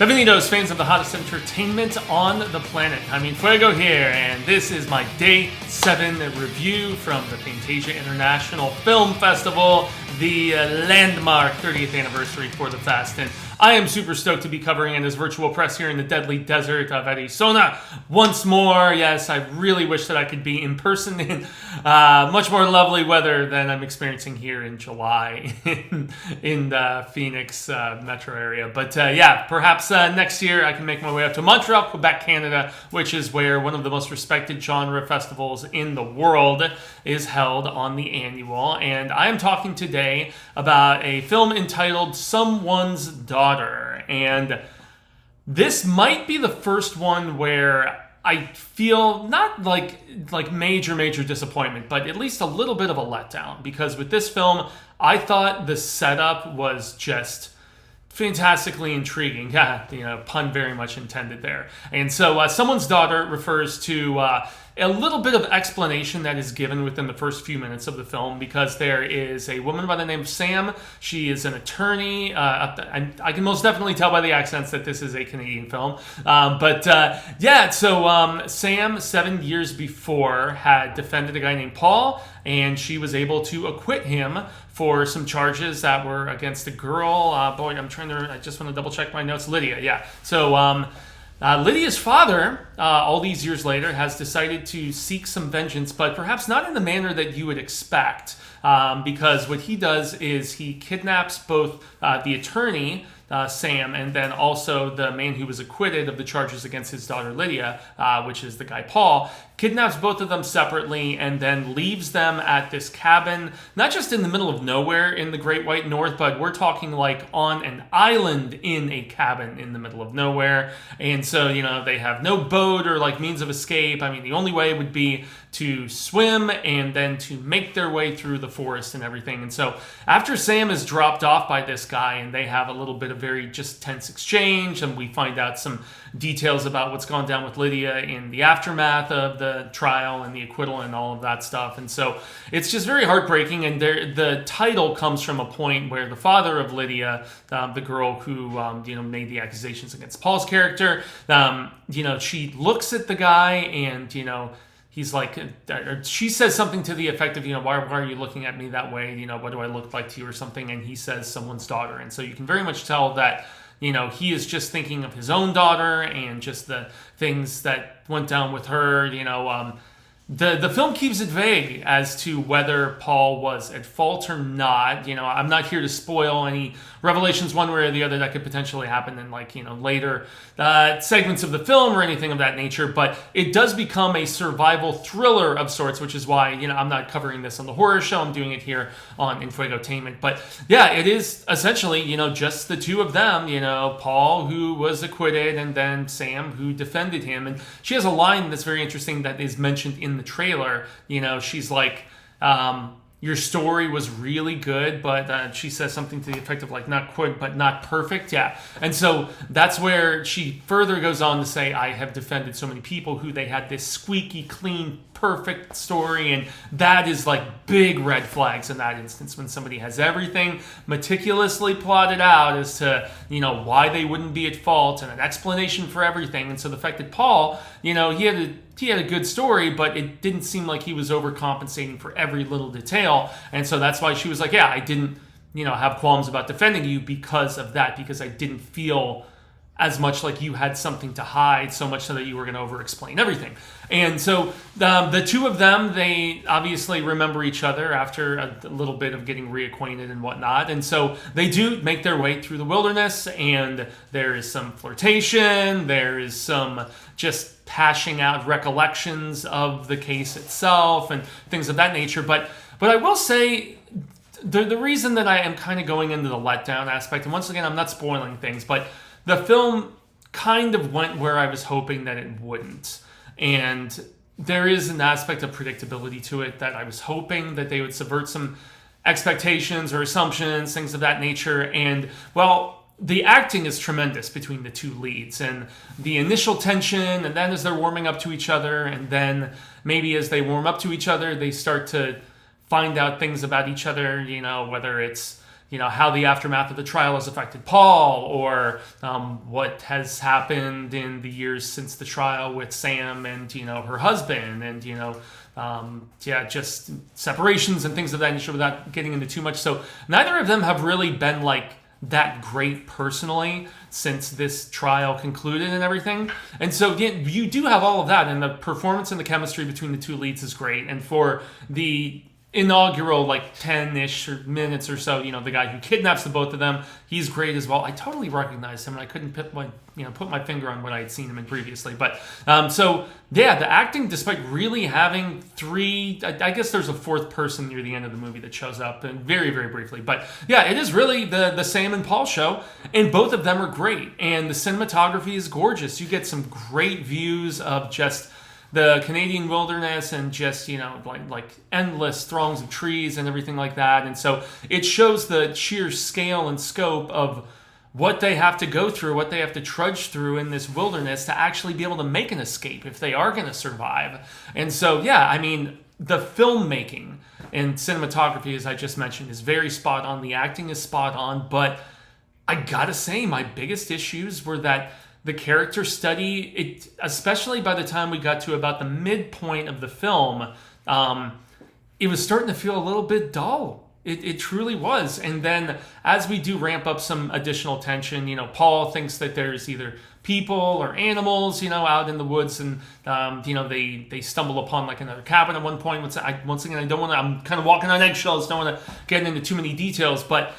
Bienvenidos, fans of the hottest entertainment on the planet. Jaimé En Fuego here, and this is my Day 7 review from the Fantasia International Film Festival, the landmark 30th anniversary for the fest. And I am super stoked to be covering in this virtual press here in the deadly desert of Arizona once more. Yes, I really wish that I could be in person in much more lovely weather than I'm experiencing here in July in the Phoenix metro area. But yeah, perhaps next year I can make my way up to Montreal, Québec, Canada, which is where one of the most respected genre festivals in the world is held on the annual. And I am talking today about a film entitled Someone's Daughter. And this might be the first one where I feel not like major disappointment, but at least a little bit of a letdown, because with this film, I thought the setup was just fantastically intriguing. Yeah, pun very much intended there. And so Someone's Daughter refers to a little bit of explanation that is given within the first few minutes of the film, because there is a woman by the name of Sam. She is an attorney. I can most definitely tell by the accents that this is a Canadian film. So Sam, 7 years before, had defended a guy named Paul, and she was able to acquit him for some charges that were against a girl. I just want to double check my notes. Lydia, yeah. So Lydia's father, all these years later, has decided to seek some vengeance, but perhaps not in the manner that you would expect, because what he does is he kidnaps both the attorney, Sam, and then also the man who was acquitted of the charges against his daughter Lydia, which is the guy Paul, kidnaps both of them separately and then leaves them at this cabin, not just in the middle of nowhere in the Great White North, but we're talking like on an island in a cabin in the middle of nowhere. And so, they have no boat or like means of escape. I mean, the only way would be to swim and then to make their way through the forest and everything. And so after Sam is dropped off by this guy and they have a little bit of very just tense exchange, and we find out some details about what's gone down with Lydia in the aftermath of the trial and the acquittal and all of that stuff. And so it's just very heartbreaking. And the title comes from a point where the father of Lydia, the girl who made the accusations against Paul's character, she looks at the guy and he's like, she says something to the effect of, why are you looking at me that way? What do I look like to you or something? And he says, someone's daughter. And so you can very much tell that, he is just thinking of his own daughter and just the things that went down with her. The film keeps it vague as to whether Paul was at fault or not. I'm not here to spoil any revelations one way or the other that could potentially happen in later segments of the film or anything of that nature. But it does become a survival thriller of sorts, which is why, I'm not covering this on the horror show. I'm doing it here on Enfuegotainment. But yeah, it is essentially, just the two of them, Paul, who was acquitted, and then Sam, who defended him. And she has a line that's very interesting that is mentioned in the trailer. She's like, your story was really good, but she says something to the effect of like, not quite, but not perfect. Yeah. And so that's where she further goes on to say, I have defended so many people who they had this squeaky clean, perfect story. And that is like big red flags in that instance, when somebody has everything meticulously plotted out as to, why they wouldn't be at fault and an explanation for everything. And so the fact that Paul, he had a good story, but it didn't seem like he was overcompensating for every little detail. And so that's why she was like, yeah, I didn't, have qualms about defending you because of that, because I didn't feel as much like you had something to hide, so much so that you were going to over-explain everything. And so the two of them, they obviously remember each other after a little bit of getting reacquainted and whatnot. And so they do make their way through the wilderness, and there is some flirtation, there is some just hashing out recollections of the case itself and things of that nature. But I will say, the reason that I am kind of going into the letdown aspect, and once again, I'm not spoiling things, but the film kind of went where I was hoping that it wouldn't. And there is an aspect of predictability to it that I was hoping that they would subvert some expectations or assumptions, things of that nature. And, well, the acting is tremendous between the two leads, and the initial tension, and then as they're warming up to each other, and then maybe as they warm up to each other, they start to find out things about each other, whether it's how the aftermath of the trial has affected Paul, or what has happened in the years since the trial with Sam and her husband, and just separations and things of that nature without getting into too much. So neither of them have really been like that great personally since this trial concluded and everything. And so you do have all of that, and the performance and the chemistry between the two leads is great. And for the inaugural 10-ish minutes or so, the guy who kidnaps the both of them, he's great as well. I totally recognize him, and I couldn't put my finger on what I had seen him in previously. But the acting, despite really having three, I guess there's a fourth person near the end of the movie that shows up, and very, very briefly. But it is really the Sam and Paul show, and both of them are great. And the cinematography is gorgeous. You get some great views of just the Canadian wilderness, and just like endless throngs of trees and everything like that. And so it shows the sheer scale and scope of what they have to go through, what they have to trudge through in this wilderness to actually be able to make an escape if they are going to survive. And so the filmmaking and cinematography, as I just mentioned, is very spot on. The acting is spot on, but I gotta say my biggest issues were that the character study, especially by the time we got to about the midpoint of the film, it was starting to feel a little bit dull. It truly was. And then as we do ramp up some additional tension, Paul thinks that there's either people or animals, out in the woods, and they stumble upon another cabin at one point. Once again, I'm kind of walking on eggshells, don't want to get into too many details, but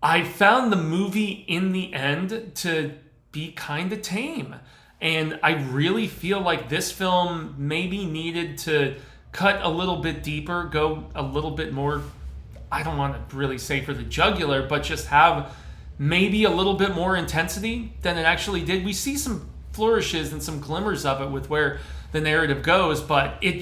I found the movie in the end to be kind of tame. And I really feel like this film maybe needed to cut a little bit deeper, go a little bit more, I don't want to really say for the jugular, but just have maybe a little bit more intensity than it actually did. We see some flourishes and some glimmers of it with where the narrative goes, but I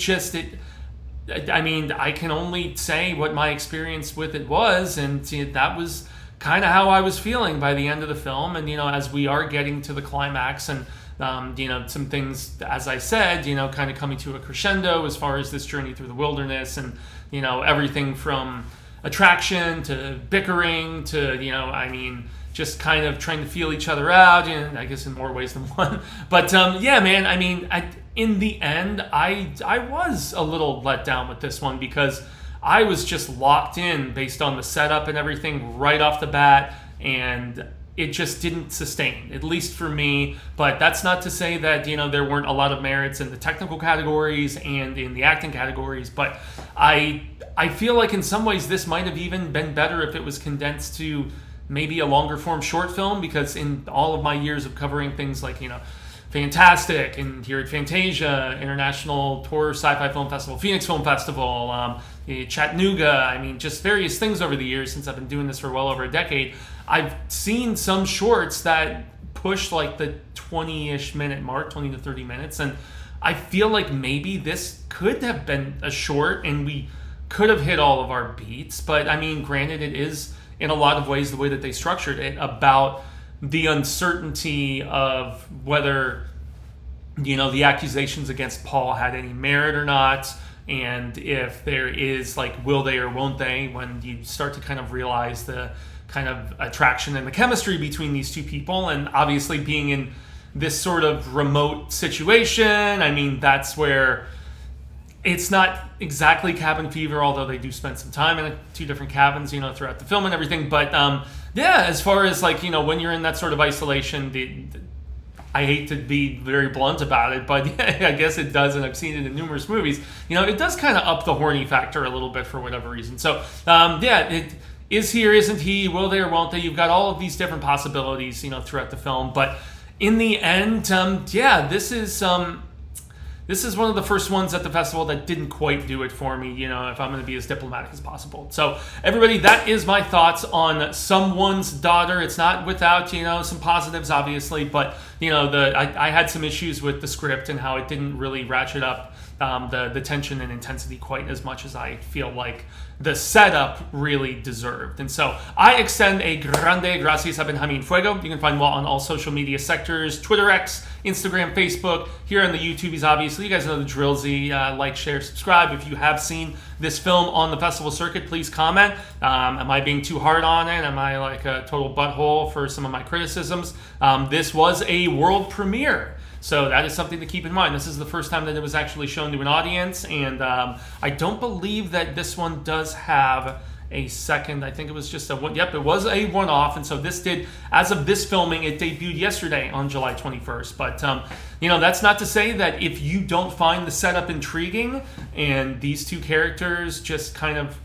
can only say what my experience with it was, and that was kind of how I was feeling by the end of the film. And as we are getting to the climax, and some things, as I said, kind of coming to a crescendo as far as this journey through the wilderness, and everything from attraction to bickering to just kind of trying to feel each other out, and I guess in more ways than one. But in the end, I was a little let down with this one, because I was just locked in based on the setup and everything right off the bat, and it just didn't sustain, at least for me. But that's not to say that there weren't a lot of merits in the technical categories and in the acting categories. But I feel like in some ways this might have even been better if it was condensed to maybe a longer form short film, because in all of my years of covering things like Fantastic, and here at Fantasia, International Horror Sci-Fi Film Festival, Phoenix Film Festival, Chattanooga, just various things over the years since I've been doing this for well over a decade, I've seen some shorts that push the 20-ish minute mark, 20 to 30 minutes, and I feel like maybe this could have been a short and we could have hit all of our beats. But granted, it is in a lot of ways the way that they structured it about the uncertainty of whether the accusations against Paul had any merit or not, and if there is will they or won't they, when you start to kind of realize the kind of attraction and the chemistry between these two people. And obviously being in this sort of remote situation, that's where it's not exactly cabin fever, although they do spend some time in two different cabins, throughout the film and everything. But as far as when you're in that sort of isolation, I hate to be very blunt about it, but I guess it does, and I've seen it in numerous movies. It does kind of up the horny factor a little bit for whatever reason. So it is he or isn't he, will they or won't they? You've got all of these different possibilities, throughout the film. But in the end, this is one of the first ones at the festival that didn't quite do it for me, if I'm going to be as diplomatic as possible. So, everybody, that is my thoughts on Someone's Daughter. It's not without, some positives, obviously, but, I had some issues with the script and how it didn't really ratchet up the tension and intensity quite as much as I feel like the setup really deserved. And so I extend a grande gracias. I've been Jaimé En Fuego. You can find Walt on all social media sectors, Twitter, X, Instagram, Facebook. Here on the YouTubies, obviously. You guys know the drill Z. Like, share, subscribe if you have seen this film on the festival circuit, please comment. Am I being too hard on it? Am I like a total butthole for some of my criticisms? This was a world premiere. So that is something to keep in mind. This is the first time that it was actually shown to an audience, and I don't believe that this one does have a second. I think it was just a one. Yep, it was a one-off, and so this did, as of this filming, it debuted yesterday on July 21st. But that's not to say that if you don't find the setup intriguing and these two characters just kind of,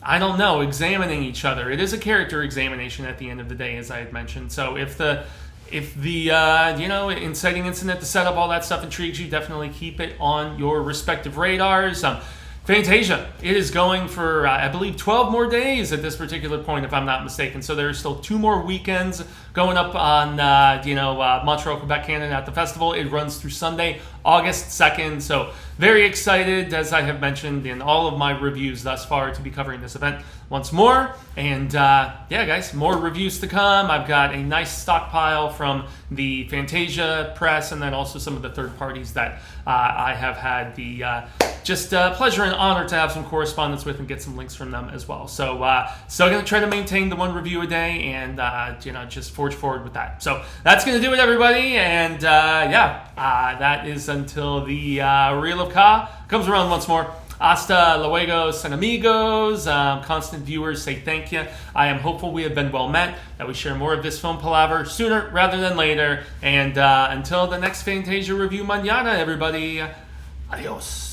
I don't know, examining each other. It is a character examination at the end of the day, as I had mentioned. So if the inciting incident, the setup, all that stuff intrigues you, definitely keep it on your respective radars. Fantasia, it is going for, I believe, 12 more days at this particular point, if I'm not mistaken. So there's still 2 more weekends going up on, Montreal, Quebec, Canada at the festival. It runs through Sunday, August 2nd. So very excited, as I have mentioned in all of my reviews thus far, to be covering this event once more. And guys, more reviews to come. I've got a nice stockpile from the Fantasia press, and then also some of the third parties that I have had the pleasure and honor to have some correspondence with and get some links from them as well. So still going to try to maintain the 1 review a day and just forge forward with that. So that's going to do it, everybody. And that is until the Reel of Ka comes around once more. Hasta luego, and amigos. Constant viewers, say thank you. I am hopeful we have been well met, that we share more of this film palaver sooner rather than later. And until the next Fantasia review mañana, everybody, adios.